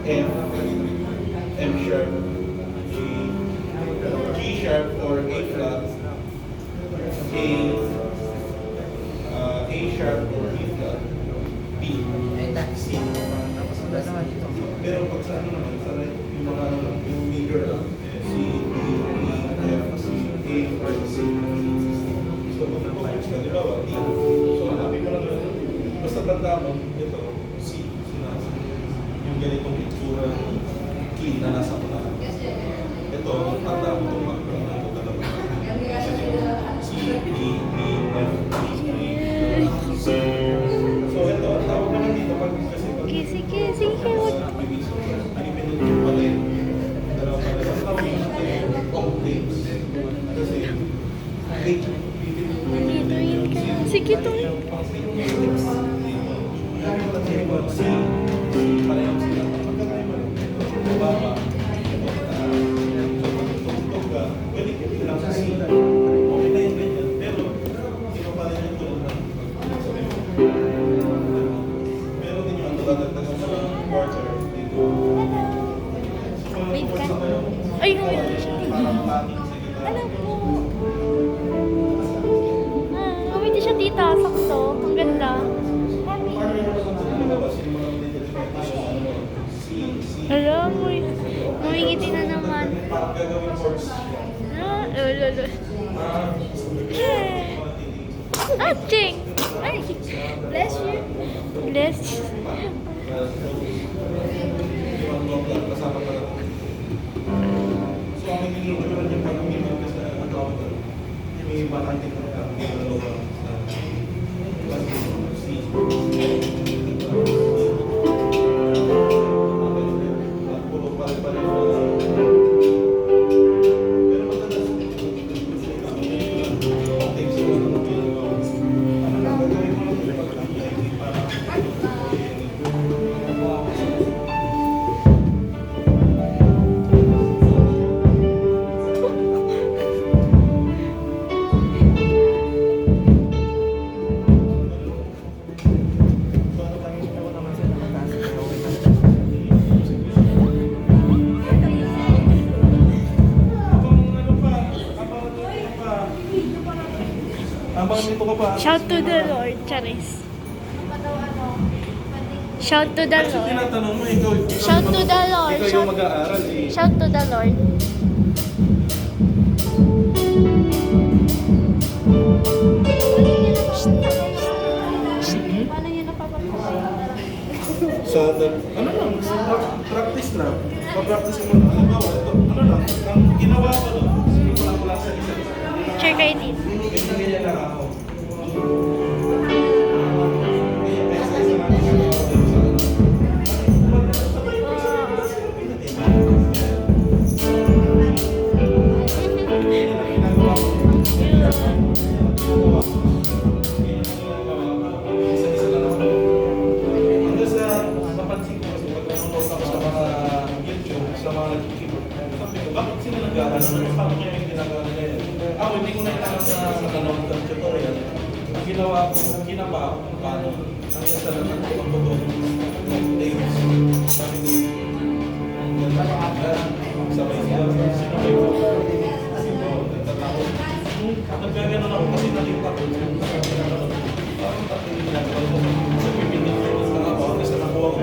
F, M sharp, G sharp or A flat, A sharp or B flat, B, C. Pero pag sa ano naman, sa yung mga yung major lang, C, D, E, F, A, or C. So, kung focus ka, di ba ba? D. So, hanapin mo lang yun. Basta tanda mo, ito, C, yung ganitong itsura ng key na nasa unahan. Ito, tanda mo itong background na ito talaga. C, D, E, F, G, A, C. So, ito, ang tawag naman dito pag kasi pag Sige. pinipindot yung pala yun. Dalawa pala. Ang tawag natin, octaves. Kasi, Nandito yun ka. Sige, tuloy. Wait ka. Ay, huwag siya. Alam ko. Kumiti siya dito. Sakto. Ang ganda. Alam mo, ngumingiti na naman. Lolo. Ching! Ay! Bless you. Bless you. Kasama pa lang. So, ang minigyan niya pag minigyan ka sa account, may bakante ka na ginagawa Shout to the Lord, Charis. Shout to the Lord. Tinatanong mo, ikaw. Shout to the Lord. Ikaw yung mag-aaral eh. Shout to the Lord. Paano niya napapagpapalit? Sa ano lang, practice lang. Pa-practice mo lang. Halimbawa, ito, ano lang, ang ginawa ko lang, sinukulang ko lang sa isa-isa. Check kayo dito. Ganyan lang ako. Bakit sila nag-aaral? Paano kaya yung ginagawa nila yan? Ako, hindi ko na itanong sa nanonood ng tutorial. Ang ginawa ko, kinapa ako kung paano ang isa lang ang pagbuto ng tapes. Sabi ko, sabay sila, sinabay ko. Kasi ko, nagtatakot. Nagkaganon ako kasi nakita ko. Parang tapos yung ginagawa ko. Sa pipindin ko, ako, kasi nakuha ko.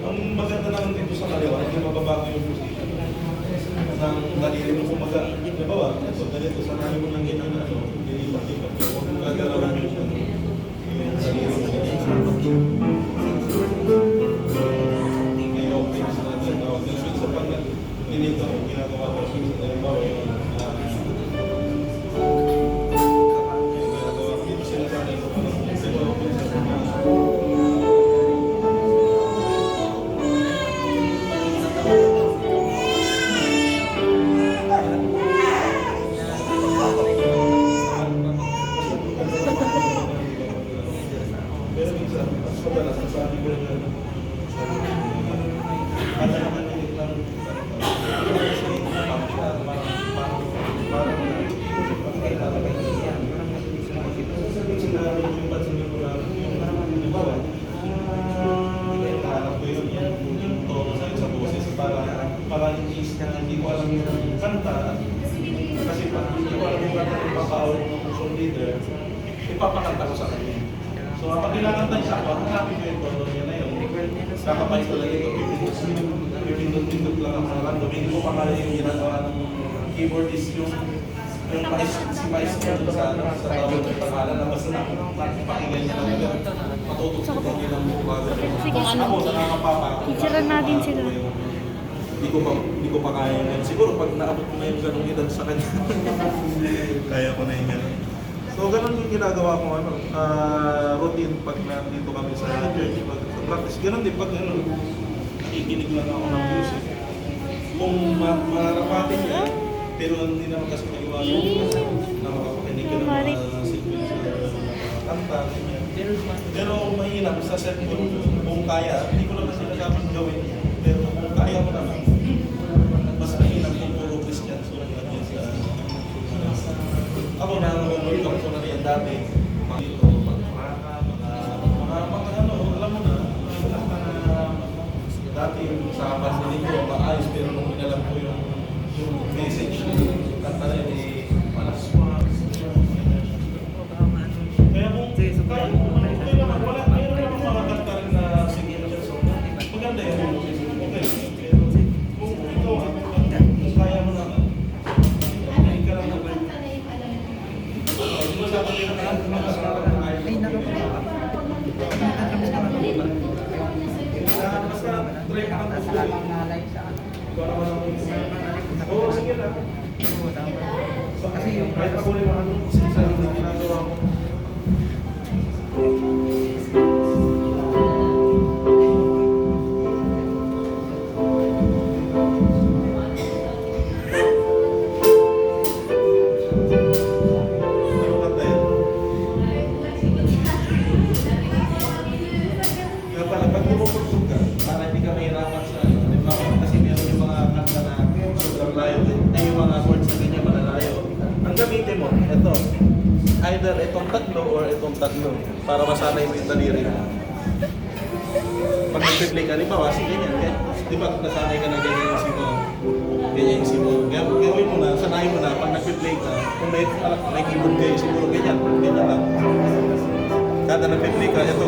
Ang maganda naman dito sa kaliwa, hindi mababago yung position ng daliri mo kumaga. Diba? So, ganito, sanahin mo lang yun ang dilipat-lipat. Huwag mong gagalawin yung daliri mo. May openings na tinawag. Sa pag-inito, ginagawa ko sa halimbawa yung keys niya, hindi ko alam yung kanta. Kasi pag hindi ko alam yung kanta, ipapawal ng function leader, ipapakanta ko sa kanya. So kapag kinakanta niya ako, hanapin ko yung tono niya na yun. Kakapay ko lang ito, pipindot lang ang random. Hindi ko pa kaya yung ginagawa ng keyboardist yung si Maestro sa tawag ng pangalan na basta pakinggan niya lang agad. Matututunan niya ng bago. Sige, Kung ako, nakakapapa. picturean natin sila. Hindi ko pa kaya yun. Siguro pag naabot ko na yung ganong edad sa kanya, kaya ko na yung gano'n. So ganun yung ginagawa ko routine pag nandito kami sa church, pag sa practice. Ganun din pag nakikinig lang ako ng music. Kung mararapatin niya, pero hindi naman kasi nagawa yun na makapakinig ka ng mga sequence na kanta, ganyan. Pero mahirap sa set ko, kung kaya, hindi ko naman sinasabing gawin. Pero kung kaya mo naman, mas mahirap kung puro Christian. So, ganyan sa... Ako na-overcome ko na rin dati. Mga ito, pag-prana, mga ano, alam mo na, dati sa pasilin ko, maayos, pero nung inalam ko yung message ng kanta na yun, malas. Kaya kung okay naman, mayroon naman mga kanta rin na signature song. Maganda yun. Okay. Pero kung ikaw, kung kaya mo naman, hindi ka lang naman. Masabi nyo na lang, basta try ka lang po. Ikaw naman ang oo, sige lang. Kasi kahit ako rin mga sa ginagawa mo. Ano kanta yan? Kaya pala, pag pumupugtog ka, para hindi ka mahirapan sa kasi meron yung mga kanta na sobrang layo, ay yung mga chords na ganyan malalayo. Ang gamitin mo, ito, either itong tatlo or itong tatlo para masanay mo yung daliri mo. Pag nag-play ka, di ba, kasi ganyan, di ba nasanay ka na ganyan yung simo, ganyan yung simo. Kaya gawin mo na, sanayin mo na, pag nag-play ka, kung may keyboard kayo, siguro ganyan lang. Kada nag-play ka, ito